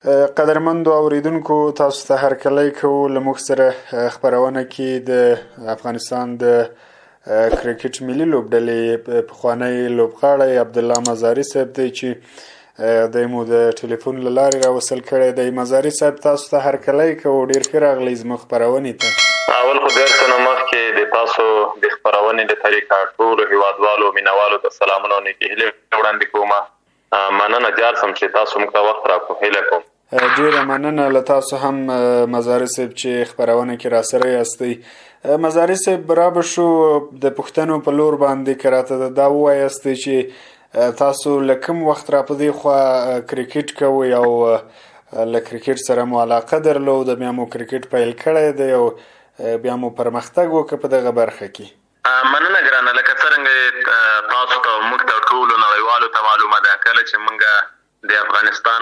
قدرمندو اوریدونکو تاسو ته هرکلی کوو. له موږ سره خپرونه کې د افغانستان د کرکټ ملي لوبډلې پخوانی لوبغاړی عبدالله مزاري صاحب دی چې دی مو د ټلیفون له لارې راوصل کړی دی. مزاري صاحب تاسو ته هرکلی کوو، ډېر ښه راغلی زموږ خپرونې ته. اول خو ډېر څه نه مخکې د تاسو د خپرونې د طریقه ټولو هیوادوالو مینوالو ته سلامونه او نیکې هیلې وړاندې کوم. مننه جار سم چې تاسو موږ ته وخت راکړو. هیله کوم. ډیره مننه له تاسو هم مزاري صاحب چې خپرونه کې راسره یاستئ. مزاري صاحب برابر شو د پوښتنو په لور باندې که راته دا ووایاستئ چې تاسو له کوم وخت را په دې خوا کرکټ کوئ او له کرکټ سره مو علاقه درلوده، بیا مو کرکټ پیل کړی دی او بیا مو پرمختګ وکړ په دغه برخه کې؟ مننه ګرانه. لکه څرنګه تاسو ته موږ ته ټولو نړیوالو ته معلومه ده، کله چې موږ د افغانستان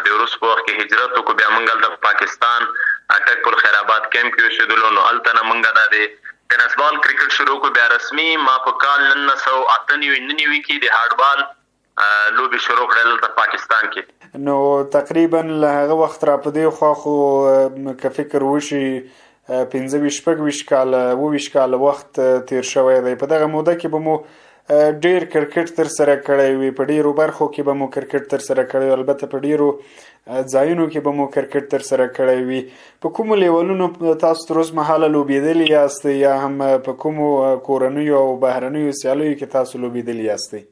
د وروسته په وخت کې هجرت وکړو، بیا موږ د پاکستان اټک پل خیرآباد کیمپ کې اوسېدلو، نو هلته نه موږ د ټینس بال کرکټ شروع کړو. بیا رسمي ما په کال 1998 کې د هارډ بال لوبې شروع کړل دلته پاکستان کې. نو تقریبا له هغه وخت را په دې خوا خو که فکر وشي 15-20 کاله 20 کاله وخت تیر شوی دی. په دغه موده کې به مو ډیر کرکټ تر سره کړی وي، په ډیرو برخو کې به مو کرکټ تر سره کړی، البته په ډیرو ځایونو کې به مو کرکټ تر سره کړی وي. په کومو لیولونو تاسو تر اوسه مهاله لوبېدلي یاستئ یا هم په کومو کورنیو او بهرنیو سیالیو کې تاسو لوبېدلي یاستئ؟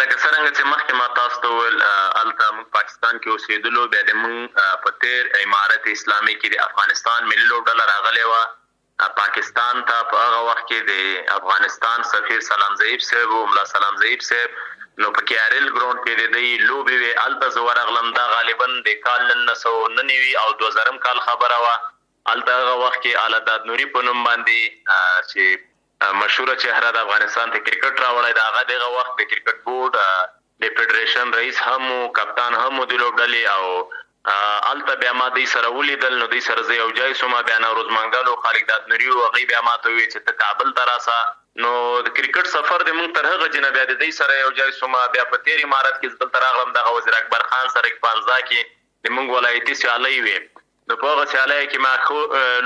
لکه څرنګه چې مخکې ما تاسو ته وویل، هلته موږ پاکستان کې اوسېدلو، بیا د موږ په تیر امارت اسلامي کې د افغانستان ملي لوبډله راغلې وه پاکستان ته. په هغه وخت کې د افغانستان سفیر سلام ضعیف صاحب و، ملا سلام ضعیف صاحب، نو په KRL ګراوند کې د دوی لوبې وې. هلته زه ورغلم، دا غالبا د کال 1999 او 2000 کال خبره وه. هلته هغه وخت کې اعلی داد نوري په نوم باندې چې مشهوره چهره د افغانستان ته کرکټ راوړی، د هغه دغه وخت د کرکټ بورډ د فدریشن رئیس هم و، کپتان هم و د لوبډلې. او هلته بیا ما دوی سره ولیدل، نو دوی سره زه یو ځای شوم. بیا نوروز منګل او خالد داد نوري و، هغوی بیا ما ته وویل چې ته کابل ته راسه. نو د کرکټ سفر د موږ تر هغه چې نه بیا د دوی سره یو ځای شوم. بیا په تیر امارت کې زه دلته راغلم، دغه وزیر اکبر خان سره 15 کې د موږ ولایتي سیالۍ وې. نو په هغه سیالۍ کې ما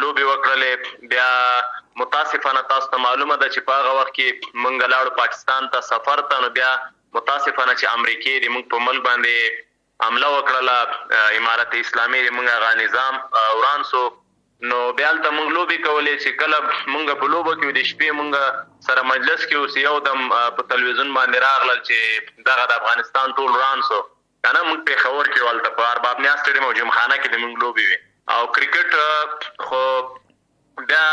لوبې وکړلې. بیا متاسفانه تاسو ته معلومه ده چې په هغه وخت کې موږ لاړو پاکستان ته سفر ته، نو بیا متاسفانه چې امریکې د موږ په ملک باندې حمله وکړله، امارت اسلامي د موږ هغه نظام وران سو. نو بیا هلته موږ لوبې کولې چې کله موږ په لوبو کې د شپې موږ سره مجلس کې اوس یو دم په تلویزیون باندې راغلل چې دغه د افغانستان ټول وران سو. که نه موږ پېښور کې هلته په ارباب نیاز سټیډیم او جمخانه کې د موږ لوبې وې. او کرکټ خو بیا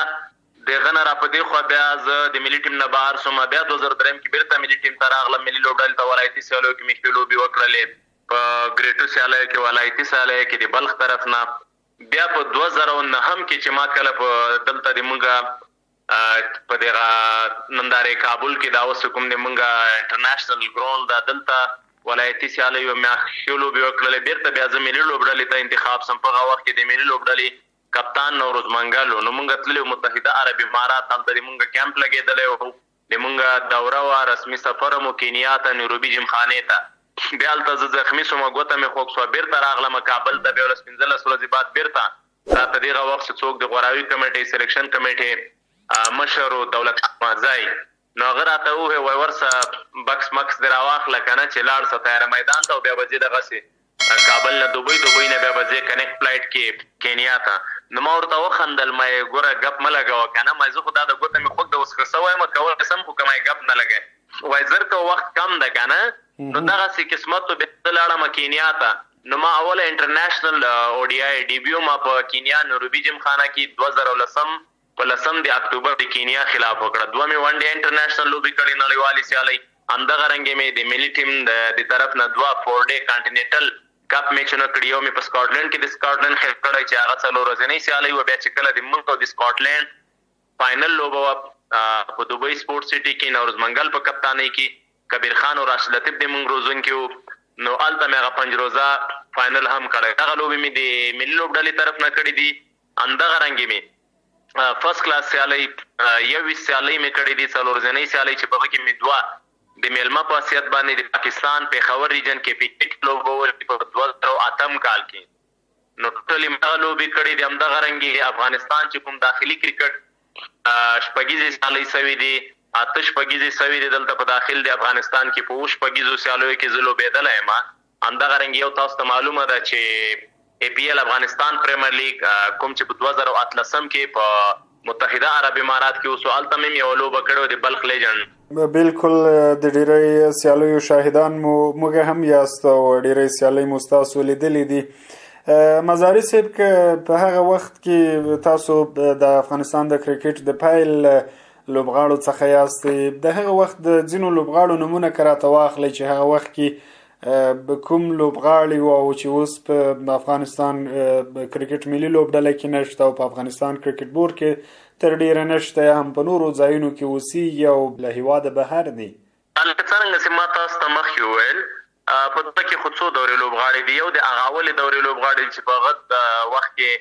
دغه نه را په دې خوا بیا زه د ملي ټیم نه بهر سوم. بیا 2003 کې بېرته ملي ټیم ته راغلم، ملي لوبډلې ته ولایتي سیالیو کې مې لوبې وکړلې. په ګریټو سیالیو کې، ولایتي سیالیو کې د بلخ طرف نه. بیا په 2009 کې چې ما کله په دلته د موږ په دغه نندارې کابل کې دا اوس کوم د موږ انټرنیشنل ګراوند دا دلته ولایتي سیالیو مې ښې لوبې وکړلې. بېرته بیا زه ملي لوبډلې ته انتخاب سم. په هغه وخت کې د ملي لوبډلې کپتان نوروز منګل و. نو موږ تللي متحده عرب امارات، هلته د موږ کیمپ لګېدلی و، د موږ دوره وه، رسمي سفر مو کینیا ته، نیروبي جمخانې ته. بیا هلته زه زخمي سوم، ګوته مې خوږ سوه، بېرته راغلم کابل ته. بیا 15 ورځې بعد بېرته راته دغه وخت چې څوک د غوراوي کمیټې سلیکشن کمیټې مشر و دولت احمدزی، نو هغه راته وویل وایي ورسه بکس مکس دې راواخله که نه چې لاړ سه تیاره میدان ته، او بیا به ځې دغسې کابل نه دوبۍ نه بیا به ځې کنیکټ فلایټ کې کینیا ته. نو ما ورته وخندل، ما یې ګوره ګپ مه لګوه که نه، ما زه خو دا د ګوته مې خوږ د اوس ښه سوی یم کولی سم، خو که ما یې ګپ نه لګی وایي زر که وخت کم ده که نه. نو دغسې قسمت و، بیا زه لاړم کینیا ته. نو ما اوله انټرنیشنل ODI ډیبیو ما په کینیا نیروبي جمخانه کې 2010 په 10 د اکتوبر د کینیا خلاف وکړه. دوه مې ون ډے انټرنیشنل لوبې کړې نړیوالې سیالۍ. همدغه رنګې مې د ملي ټیم د طرف نه 2 4 ډے کانټیننټل کپ میچونه کړي. یو مې په سکاټلند کې د سکاټلند خیل کړی چې هغه 4 ورځنۍ سیالۍ وه. بیا چې کله د موږ او د سکاټلند فاینل لوبه وه په دوبۍ سپورټ سټي کې، نوروز منګل په کپتانۍ کې، کبیر خان او راشد لطیف د موږ روزونکي وو. نو هلته مې هغه 5 روزه فاینل هم کړی. هغه لوبې مې د ملي لوبډلې طرف نه کړي دي. همدغه رنګې مې فرست کلاس سیالۍ 21 سیالۍ مې کړي دي، 4 ورځنۍ سیالۍ چې په هغه کې مې 2 د میلمه په حیثیت باندې د پاکستان پېښور ریجن کې کرکټ لوبول په 2008 کال کې نو ټولې مغه لوبې کړې دي. همدغه رنګې افغانستان چې کوم داخلي کرکټ شپږیزې سیالۍ سوي دي، 8 شپږیزې سوي دي دلته په داخل د افغانستان کې. په 8 شپږیزو سیالیو کې زه لوبېدلی یم. همدغه رنګ یو تاسو ته معلومه ده چې APL افغانستان پریمیر لیګ کوم چې په 2018 کې په متحده عرب امارات کې اوس هلته مې یو لوبه کړې د بلخ لیجنډ. بالکل د ډیری سیالیو شاهدان موږ هم یاست او ډیری سیالۍ مو ستاسو لیدلې دي. مزاري صاحب که په هغه وخت کې تاسو د افغانستان د کرکټ د پیل لوبغاړو څخه یاستئ، د هغه وخت د ځینو لوبغاړو نومونه که راته واخلئ چې هغه وخت کې کوم لوبغاړي وو چې اوس په افغانستان کرکټ ملي لوبډله کې نشته او په افغانستان کرکټ بورډ کې تر ډیره نشته، یا هم په نورو ځایونو کې اوسېږي او له هېواده بهر دي؟ هلکه څرنګه چې ما تاسو ته مخکې وویل په دغه کې خو څو دورې لوبغاړي دي. یو د هغه اولې دورې لوبغاړي چې په هغه وخت کې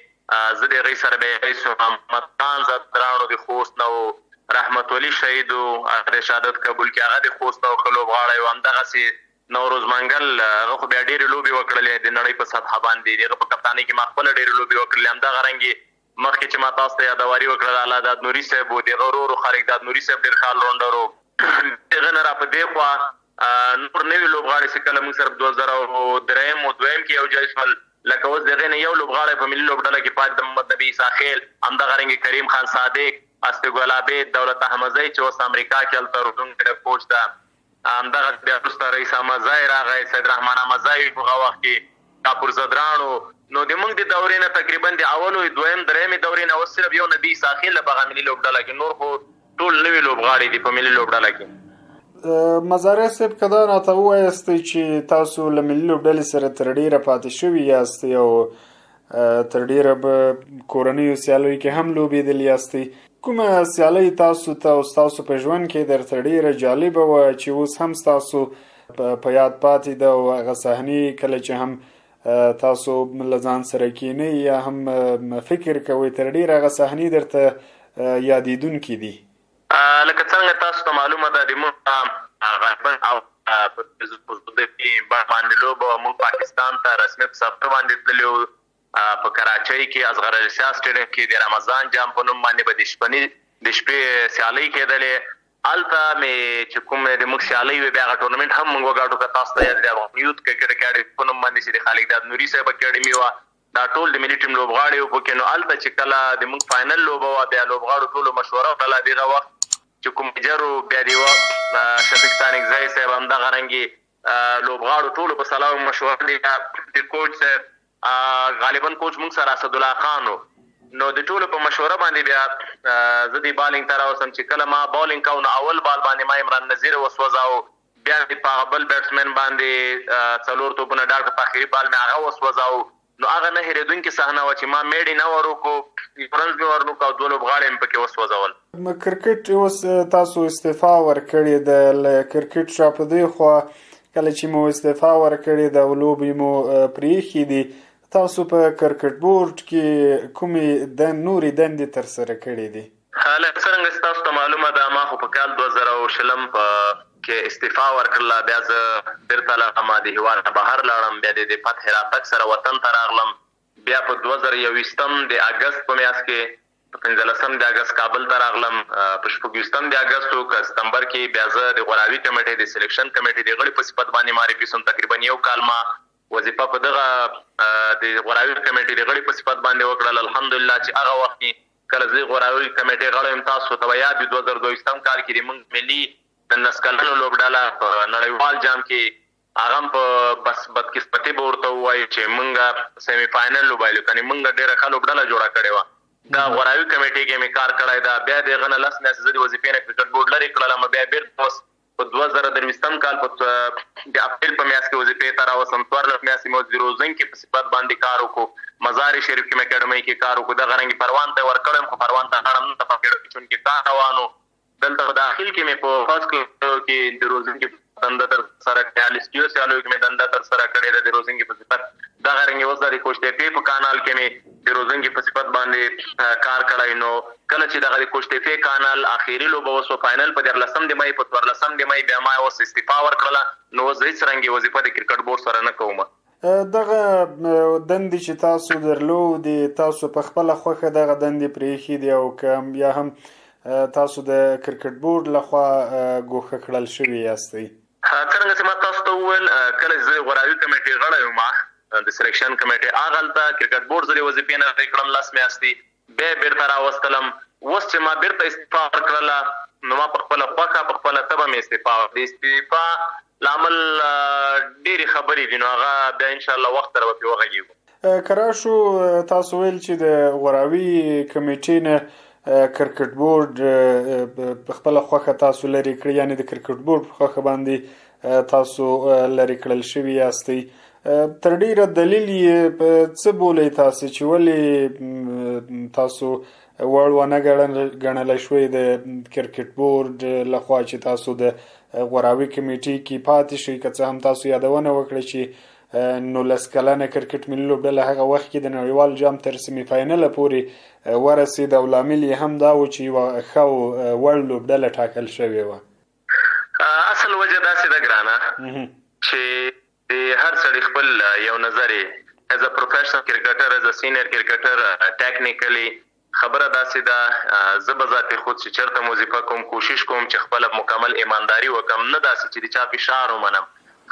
زه د هغوی سره بیا محمد خان زدرانو د خوست نه و، رحمت ولي شهید و، د شهادت کابل کې هغه د خوست نه و ښه لوبغاړی و. همدغسې نوروز منګل هغه خو بیا ډېرې لوبې وکړلې د نړۍ په سطحه باندې، د هغه په کپتانۍ کې ما خپله ډېرې لوبې وکړلې. همدغه رنګې مخکې چې ما تاسو ته یادواري وکړله الله داد نوري صاحب و، د هغه ورور خالق داد نوري صاحب ډېر ښه آلراونډر و. د هغه نه را په دې خوا نور نوي لوبغاړي چې کله موږ سره 2003 او 2002 کې یو ځای شول، لکه اوس د هغې نه یو لوبغاړی په ملي لوبډله کې پاتې د محمد نبي عیسی خیل، همدغه رنګې کریم خان صادق، استقبال عابد، دولت احمدزی چې اوس امریکا کې هلته روزونکی کوچ ده، همدغه بیا وروسته رئیس احمدزی راغی، سید رحمان احمدزی په هغه وخت کې کاپور زدرانو. نو د موږ د دورې نه تقریبا د اولو دویم درېیمې دورې نه اوس صرف یو نبي عیسی خیل په هغه ملي لوبډله کې، نور خو ټول نوي لوبغاړي دي په ملي لوبډله کې. مزاري صاحب که دا راته ووایاستئ چې تاسو له ملي لوبډلې سره تر ډیره پاتې شوي یاستئ او تر ډیره به کورنیو سیالیو کې هم لوبېدلي یاستئ، کومه سیالۍ تاسو ته او ستاسو په ژوند کې درته ډیره جالبه وه چې اوس هم ستاسو په یاد پاتې ده، او هغه صحنې کله چې هم تاسو له ځان سره کینئ یا هم فکر کوئ تر ډیره هغه صحنې درته یادېدونکي دي؟ لکه څنګه تاسو ته معلومه ده د موږ غالبا او په کې باندې لوبه موږ پاکستان ته رسمي په سفر باندې تللي وو. په کراچۍ کې اصغر الرسیا سټیډیم کې د رمضان جام په نوم باندې به د شپې سیالۍ کېدلې. هلته مې چې کوم د موږ سیالۍ وې بیا هغه ټورنمنټ هم موږ وګاټو. که تاسو ته یاد د افغان یوت کرکټ اکاډمي په نوم باندې چې د خالق داد نوري صاحب اکاډمي وه، دا ټول د ملي ټیم لوبغاړي وو پکې. نو هلته چې کله د موږ فاینل لوبه وه بیا لوبغاړو ټولو مشوره وکړله دغه وخت چې کوم میجر و بیا د شفیق ستانکزی صاحب، همدغه رنګې لوبغاړو ټولو په سلا مشوره دي د کوچ صاحب غالبا کوچ موږ سره اسدالله خان و. نو د ټولو په مشوره باندې بیا زه د بالینګ ته راوستم چې کله ما بالینګ کوو نو اول بال باندې ما عمران نظیر وسوځاو، بیا د په هغه بل بیټسمین باندې 4 توپونه ډاډ په آخري بال مې هغه وسوځاو. نو هغه نه هېرېدونکې صحنه وه چې ما میډې نه ورکړو، فرنز مې ورنکړو او 2 لوبغاړي مې پکې وسوځول. کرکټ اوس تاسو استعفا ورکړې ده له کرکټ را په دې خوا کله چې مو استعفا ورکړې ده او لوبې مو پرېښې دي، تاسو په کرکټ بورډ کې کومې نورې دندې ترسره کړې دي؟ لکه څرنګه چې تاسو ته معلومه ده ما خو په کال 2020 کې استعفا ورکړله، بیا زه بېرته لاړم د هېواد نه بهر لاړم، بیا د فتح راتګ سره وطن ته راغلم. بیا په 2021 د اګست په میاشت کې په 15 د اګست کابل ته راغلم، په 26 د اګست او ستمبر کې بیا زه د غوراوي کمیټې د سلیکشن کمیټې د غړي په صفت باندې معرفي شوم. تقریبا یو کال ما وظیفه په دغه د غوراوي کمیټې د غړي په صفت باندې وکړل. الحمدلله چې هغه وخت کله زه غوراوي کمیټې غړی یم تاسو ته یاد وي 2022 کال کې د موږ ملي د 19 کلنو لوبډله په نړیوال جام کې هغه هم په بدقسمتي به ورته ووایو چې موږ سیمي فاینل لوبایلو، کنې موږ ډېره ښه لوبډله جوړه کړې وه. دا غوراوي کمیټې کې مې کار کړی ده. بیا د هغه نه 10 میاشتې زه د وظیفې نه کرکټ بورډ لرې کړلم. بیا بېرته اوس په 2023 کال په د اپریل په میاشت کې وظیفې ته راوستم. 14 میاشتې مې د روزنګ کې په صفت باندې کار وکړو، مزار شریف کې مې اکاډمۍ کې کار وکړو. دغه رنګې پروان ته ورکړم، خو پروان ته لاړم نه، په اکاډمۍ کې کار روان و. دلته په داخل کې مې په فرست کلاس کې د روزنګ کې دنده تر سره کړې، لیسټیو سیالیو کې مې دنده تر سره کړې ده د روزنګ په صفت. دغه رنګې اوس د کوچ ټیپې په کانال کې مې د روزنګ په صفت باندې کار کړی. نو کله چې دغه د کوچ ټیپې کانال آخري لوبه وسوه فاینل په 14 د مۍ په 14 د مۍ بیا ما اوس استعفا ورکړله. نو اوس هېڅ رنګې وظیفه د کرکټ بورډ سره نه کوم. دغه دندې چې تاسو درلودې، تاسو په خپله خوښه دغه دندې پرېښي دي او که یا هم تاسو د کرکټ بورډ لخوا ګوښه کړل شوي یاستئ؟ څرنګه چې ما تاسو ته وویل کله چې زه غوراوي کمیټې غړی وم د سلیکشن کمیټې هغه هلته کرکټ بورډ زه د وظیفې نه لرې کړم 10 میاشتې، بیا یې بیرته راوستلم. اوس چې ما بیرته استعفا ورکړله نو ما په خپله خوښه په خپله طبع مې استعفا ورکړه. د استعفا لامل ډېرې خبرې دي، نو هغه بیا انشاءالله وخت سره به پرې وغږېږو. که راشو تاسو ویل چې د غوراوي کمیټې نه کرکټ بورډ په خپله خوښه تاسو لرې کړی، یعنې د کرکټ بورډ په خوښه باندې تاسو لرې کړل شوي یاستئ. تر ډیره دلیل یې څه بولئ تاسو چې ولې تاسو وړ ونه ګڼلی شوی د کرکټ بورډ لخوا چې تاسو د غوراوي کمیټې کې پاتې شئ؟ که څه هم تاسو یادونه وکړئ چې 19 کلنه کرکټ ملي لوبډله هغه وخت کې د نړیوال جام تر سیمي فاینله پورې ورسېد او لامل یې هم دا و چې یوه ښه او وړ لوبډله ټاکل شوې وه. اصل وجه داسې ده ګرانه چې د هر سړي خپل یو نظر یې ایز ا پروفیشنل کرکټر، ایز ا سینیر کرکټر، ټیکنیکلی خبره داسې ده زه به ذاتي خود چې چېرته وظیفه کوم کوشش کوم چې خپله مکمل ایمانداري وکړم، نه داسې چې د چا فشار ومنم.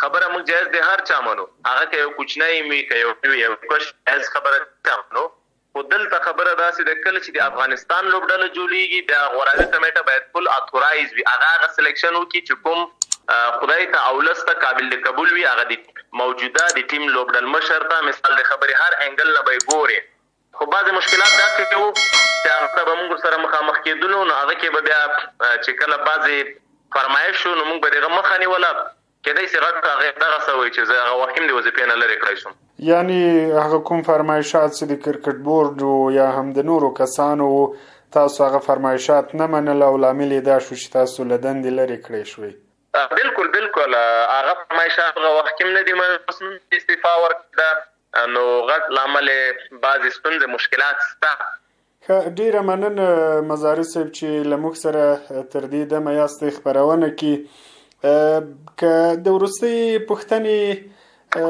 خبره موږ جایز دی هر چا منو، هغه که یو کوچنی وي که یو کش جایز خبره چا منو، خو دلته خبره داسې ده کله چې د افغانستان لوبډله جوړېږي بیا غوراوي کمیټه باید فل اتورایز وي، هغه سلیکشن وکړي چې کوم خدای ته او ولس ته قابل د قبول وي، هغه د موجوده د ټیم لوبډل مشر ته مثال د خبرې هر انګل نه به یې ګورې. خو بعضې مشکلات داسې وو چې هغه ته به موږ سره مخامخ کېدلو، نو هغه کې به بیا چې کله بعضې فرمایش شو نو موږ به د هغه مخه نیوله. کېدای شي غټ هغې دغه څه وایي چې زه هغه وخت هم د وظیفې نه لرې کړی شم. یعنې هغه کوم فرمایشات چې د کرکټ بورډ یا هم د نورو کسانو تاسو هغه فرمایشات نه منل او لامل یې دا شو چې تاسو له دندې لرې کړی شوئ؟ بالکل هغه فرمایشات هغه وخت کې هم نه دي منل، استعفا ورکړه، نو غټ لامل یې بعضې ستونزې مشکلات شته. ډیره مننه مزاري صاحب چې له موږ سره تر دې دمه یاستئ خپرونه کې. که د وروستۍ پوښتنې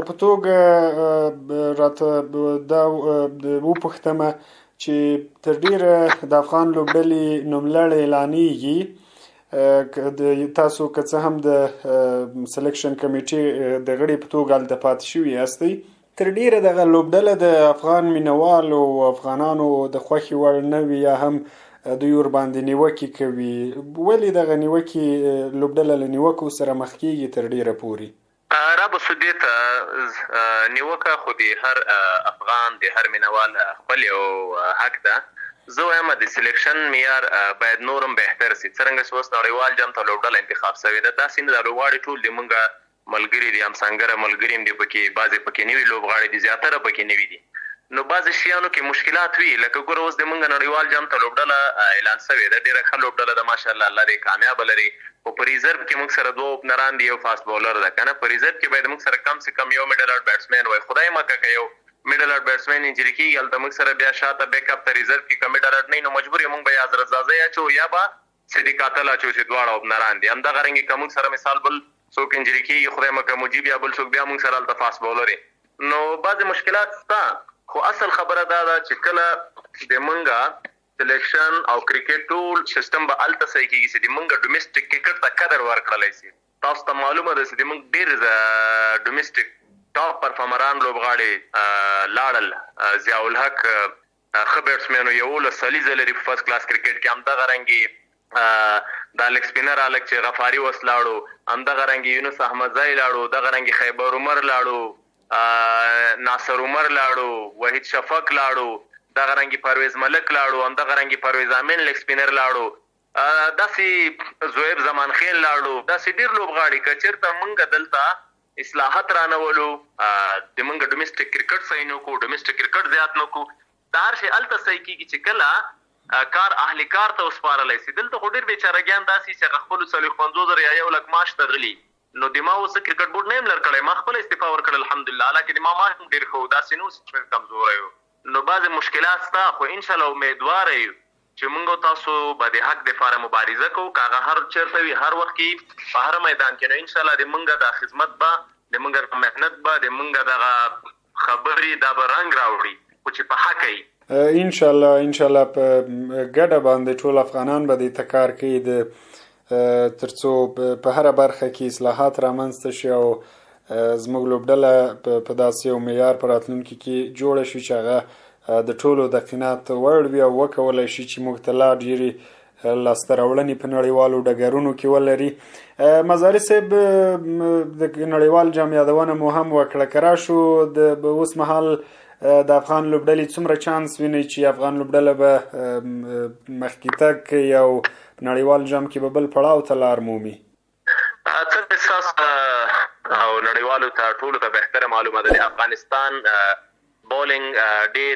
په توګه راته دا وپوښتم چې تر ډیره د افغان لوبډلې نوملړ اعلانیږي، تاسو که څه هم د سلیکشن کمیټې د غړي په توګه هلته پاتې شوي یاستئ، تر ډیره دغه لوبډله د افغان مینوالو او افغانانو د خوښې وړ نه وي یا هم دوی ورباندې نیوکې کوي. ولې دغه نیوکې لوبډله له نیوکو سره مخ کېږي تر ډیره پورې؟ رابسو دې ته نیوکه خو د هر افغان د هر مینوال خپل یو حق ده. زه وایم د سلیکشن معیار باید نورم بهتر سي. څرنګه چې اوس نړیوال جام ته لوبډله انتخاب شوې ده، داسې نه ده. لوبغاړي ټول د موږ ملګري دي، همسنګره ملګري هم دي، پکې بعضې پکې نوي لوبغاړي دي، زیاتره پکې نوي دي. نو بعضې شیانو کې مشکلات وي، لکه ګوره اوس د موږ نړیوال جام ته لوبډله اعلان شوې ده، ډېره ښه لوبډله ده ماشاءالله، الله دې کامیابه لري. خو په ریزرو کې موږ سره 2 اوپنران دي، یو فاست بولر ده که نه. په ریزرو کې باید موږ سره کم سے کم یو میډل آوټ بیټسمین وای. خدای مکه که یو میډل آوټ بیټسمین انجري کېږي هلته موږ سره بیا شاته بیک اپ ته ریزرو کې که میډل آوټ نه وي نو مجبور یې موږ به یا حضرت زازی اچو یا به صدیق قاتل اچو چې دواړه اوپنران دي. همدغه رنګې که موږ سره مثال بل څوک انجري کېږي، خدای مکه مجیب یا بل څوک، بیا موږ سره هلته فاست بولر یې. نو بعضې مشکلات شته، خو اصل خبره دا ده چې کله د منګه سلیکشن او کرکټ ټول سیستم به هلته صحیح کېږي چې د منګه ډومیسټک کرکټ ته قدر ورکړلی شي. تاسو ته معلومه ده چې د موږ ډېر ډومیسټک ټاپ پرفارمران لوبغاړي لاړل. ضیاءالحق ښه بیټسمین و، 11 سلیزه لري په فرست کلاس کرکټ کې. همدغه رنګې د لیګ سپینر هلک چې غفاري اوس لاړو، همدغه رنګې یونس احمدزی لاړو، دغه رنګې خیبر عمر لاړو، ناصر عمر لاړو، وحید شفق لاړو، دغه رنګې پرویز ملک لاړو، همدغه رنګې پرویز امین لیګ سپینر لاړو، داسې زویب زمان خیل لاړو. داسې ډېر لوبغاړي که چېرته موږ دلته اصلاحات رانولو، د موږ ډومیسټک کرکټ صحیح نه کړو، ډومیسټک کرکټ زیات نه کړو، دا هر شی هلته صحیح کېږي چې کله کار اهل کار ته وسپارلی شي. دلته خو ډېر بیچارهګیان داسې چې هغه خپلو 450,000 یا 1 لک معاش ته غلي. نو د ما اوس کرکټ بورډ نه یم لر کړی، ما خپله استعفا ورکړل الحمدلله، حالانکې د ما معاش هم ډېر ښه و، داسې نه اوس چې کمزوری و. نو بعضې مشکلات شته، خو انشاءالله امیدواره یو چې موږ تاسو به د حق دپاره مبارزه کوو، که هغه هر چېرته وي، هر وخت کې په هر میدان کې. نو انشاءالله د موږ دا خدمت به د موږ مهنت به د موږ دغه خبرې دا به رنګ راوړي خو چې په حق وي. ان شاء الله په ګډه باندې ټول افغانان به دې ته کار کوي ترڅو په هره برخه کې اصلاحات رامنځته شي او زموږ لوبډله په داسې یو معیار په راتلونکي کې جوړه شي چې هغه د ټولو د قناعت وړ وي او وکولی شي چې موږ ته لا ډېرې لاسته راوړنې په نړیوالو ډګرونو کې ولري. مزاري صاحب د نړیوال جام یادونه مو هم وکړه، که راشو د اوس مهال د افغان لوبډلې څومره چانس ویني چې افغان لوبډله به مخکې تګ کوي او نړیوال جام کې به بل پړاو ته لار مومي؟ څه احساس او نړیوالو ته ټولو ته بهتره معلومه ده د افغانستان بولینګ ډېر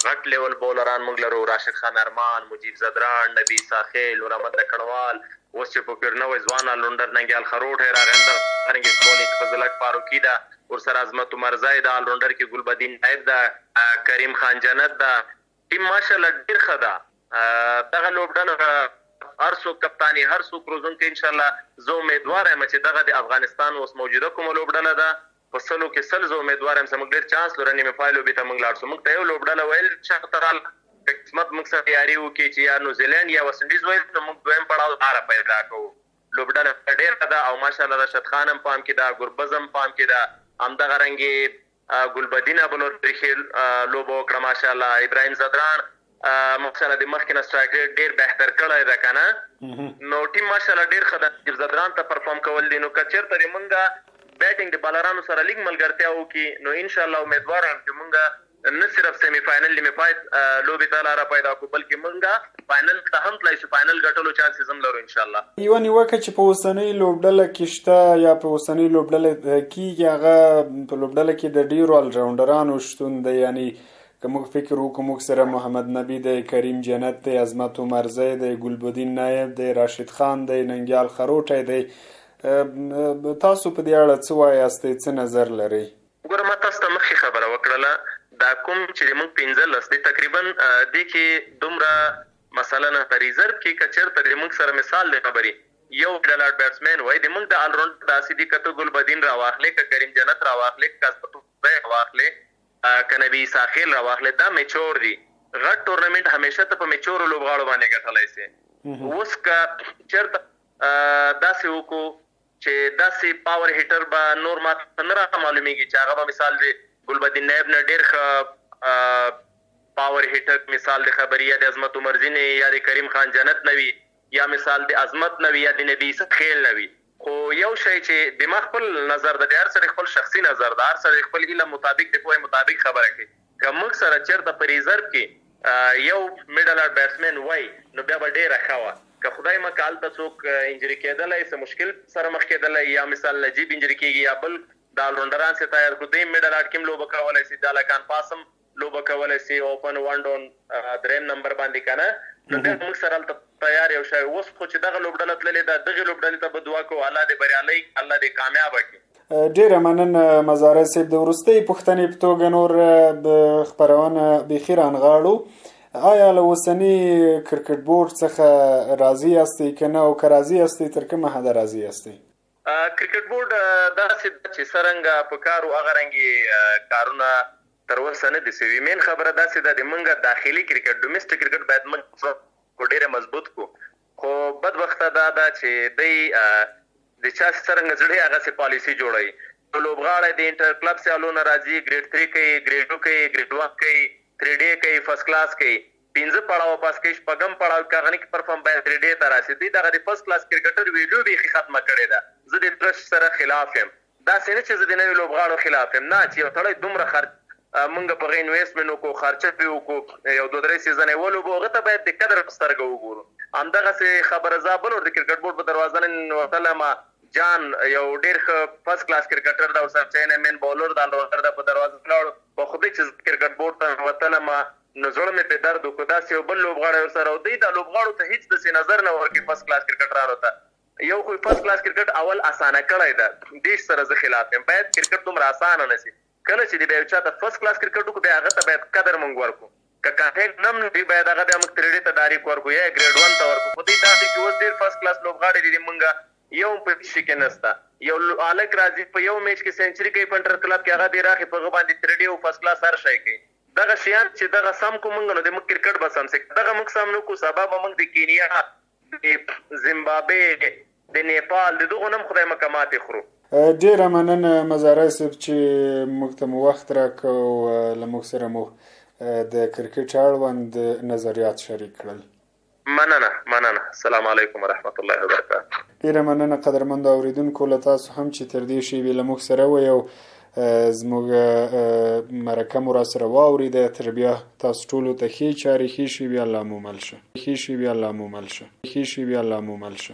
غټ لیول بولران موږ لرو، راشد خان ارمان، مجیب زدران، نبی ساخیل، نور احمد لکړوال، اوس چې په پیرنوی ځوانه لونډر ننګیال خروټ راغنده څرنګه بولینګ فضلک فاروقي ده، ورسره عظمت عمرزی ده، آلراونډر کې ګلبدین نایب ده، کریم خان جنت ده. ټیم ماشاءالله ډېر ښه ده. دغه لوبډله هر څوک کپتاني هر څوک روزونکی انشاءالله زه امیدوار یم چې دغه د افغانستان اوس موجوده کومه لوبډله ده په سلو کې سل زه امیدوار یم چې موږ ډېر چانس لرو نیمې پای لوبې ته موږ لاړ شو. موږ ته یو لوبډله ویل چې ترال قسمت موږ سره تیاري وکړي چې یا نیوزیلینډ یا ویسټ انډیز ویل نو موږ دویم پړاو لاره پیدا کوو. لوبډله ډېره ده او ماشاءالله راشد خان هم پام کې ده، ګربز هم پام کې ده، همدغه رنګې ګلبدین بلور تریخیل لوبه وکړه ماشاءالله، ابراهیم زدران ماشاءالله د مخکې نه سټرایک ریټ ډېر بهتر کړی ده که نه، نو ټیم ماشاءالله ډېر ښه ده. مجیب زدران ته پرفارم کول دي، نو که چېرته د موږ بیټینګ د بالرانو سره لیګ ملګرتیا وکړي نو انشاءالله امیدوار یم چې موږ نه صرف سیمی فاینل نیمې پای لوبې ته لاره پیدا کړو بلکې موږ فاینل ته هم تللی شو، فاینل ګټلو چانسز هم لرو انشاءالله. یوه نیوکه چې په اوسنۍ لوبډله کې شته یا په اوسنۍ لوبډله کېږي هغه په لوبډله کې د ډېرو الراونډرانو شتون دی، یعنی که موږ فکر وکړو موږ سره محمد نبی دی، کریم جنت دی، عظمت عمرزی دی، ګلبدین نایب دی، راشد خان دی، ننګیال خروټی دی. تاسو په دې اړه څه وایاستئ، څه نظر لرئ؟ ګوره ما تاسو ته مخکې خبره وکړله دا کوم چې موږ 15 دی تقریبا دې کې دومره مثلا په ریزرو کې که چېرته د موږ سره مثال دی خبرې یو ډلر بیټسمین وای د موږ د آلراونډ داسې دي که ته ګلبدین راواخلې که کریم جنت راواخلې که عظمت عمرزی راواخلې که نبی ساخیل راواخلې دا میچور دي. غټ ټورنمنټ همیشه ته په میچورو لوبغاړو باندې ګټلی سي. اوس که چېرته داسې وکړو چې داسې پاور هیټر به نور ماته نه راته معلومیږي چې هغه به مثال د ګلبدین نایب نه ډېر ښه پاور هیټر مثال د خبري یا د عظمت عمرزی نه یا د کریم خان جنت نه وي یا مثال د عظمت نه وي یا د نبی سخیل نه وي. خو یو شی چې د ما خپل نظر ده د هر سړي خپل شخصي نظر ده، هر سړي خپل علم مطابق د پوهې مطابق خبره کوي. که موږ سره چېرته په ریزرو کې یو میډل آرډ بیټسمین وای نو بیا به ډېره ښه وه. که خدای مکه هلته څوک انجري کېدلی څه مشکل سره مخ کېدلی یا مثال نجیب انجري کېږي یا بل د آلراونډران سره تیار کړو دویم میډل آرډ کې هم لوبه کولی شي، د لکان پاس هم لوبه کولی شي اوپن ون ډاون دریم نمبر باندې که نه نو بیا موږ سره هلته تیار یو شی. اوس خو چې دغه لوبډله تللې ده دغې لوبډلې ته به دعا کوو الله دې بریالی الله دې کامیابه کړي. ډېره مننه مزاره صاحب. د وروستۍ پوښتنې په توګه نور خپرونه بیخي رانغاړو، آیا له اوسني کرکټ بورډ څخه راضي یاستئ که نه، او که راضي یاستئ تر کومه حده راضي یاستئ؟ کرکټ بورډ داسې ده چې څرنګه په کار و هغه رنګې کارونه تر اوسه نه دي سوي. مین خبره داسې ده د موږ داخلي کرکټ ډومېسټک کرکټ باید موږ ډېره مضبوط کړو، خو بدبخته دا ده چې دی د چا څرنګه زړه هغسې پالیسي جوړوي. نو لوبغاړی د انټر کلب سیالونه راځي، ګریډ 3 کوي، ګریډ 2 کوي، ګریډ 1 کوي، 3D کوي، فرست کلاس کوي، 15 پړاو پاس کوي، شپږم پړاو کې هغه نه کې پرفارم باید 3D ته راسي. دوی دغه د فرست کلاس کرکټر ویډیو بیخي ختمه کړې ده. زه د درشت سره خلاف یم، داسې نه چې زه د نوي لوبغاړو خلاف یم، نه چې یو سړی دومره خرچ موږ په هغې انویسټمنټ وکړو، خرچه پرې وکړو، یو 2-3 سیزن یې ولوبو، هغه ته باید د قدر په سترګه وګورو. همدغسې خبره زه بل ور د کرکټ بورډ په دروازه نن وتلم، جان یو ډېر ښه فرست کلاس کرکټر ده، ورسره چینمین بولر ده، آلراونډر ده، په دروازه ولاړو. په خدای چې کرکټ بورډ ته وتلم نو زړه مې پرې درد وکړو، داسې یو بل لوبغاړی ورسره او دوی دا لوبغاړو ته هېڅ داسې نظر نه ورکوي فرست کلاس کرکټرانو ته. یو خو فرست کلاس کرکټ اول اسانه کړی ده، دیش سره زه خلاف یم. باید کرکټ دومره اسانه نه شي. کله چې د بیا یو چا ته فرست کلاس کرکټ وکړو بیا هغه ته باید قدر موږ ورکړو. که کانټیکټ نه هم وي باید هغه بیا موږ 3D ته ډایرکټ ورکړو یا ګریډ 1 ته ورکړو. خو دوی داسې چې اوس ډېر فرست کلاس لوبغاړي دي موږ یو په شي کې نشته. یو الک راځي په یو میچ کې سنچري کوي پنټر کلب کې هغه دی راخي په غو باندې 3 او فرست کلاس هر شي کوي دغه شیان چې دغه سم کوم نو د کرکټ به سم سي دغه موږ سم نو کو سبب موږ د کینیا د زیمبابوے د نیپال د دغه نم خدای مکمات خورو. ډیره مننه مزارای صاحب چې موږ ته وخت راکو لموږ سره مو د کرکټ اړوند نظریات شریک کړل. مننه السلام علیکم ورحمت الله وبرکاته. ډیره مننه قدرمند اوریدونکو له تاسو هم چې تر دې شی ویل موږ سره و یو زموږ مرکه مو را سره واورېده تر بیا تاسو ټولو ته ښې چارې ښې شي بیا الله مو مل شه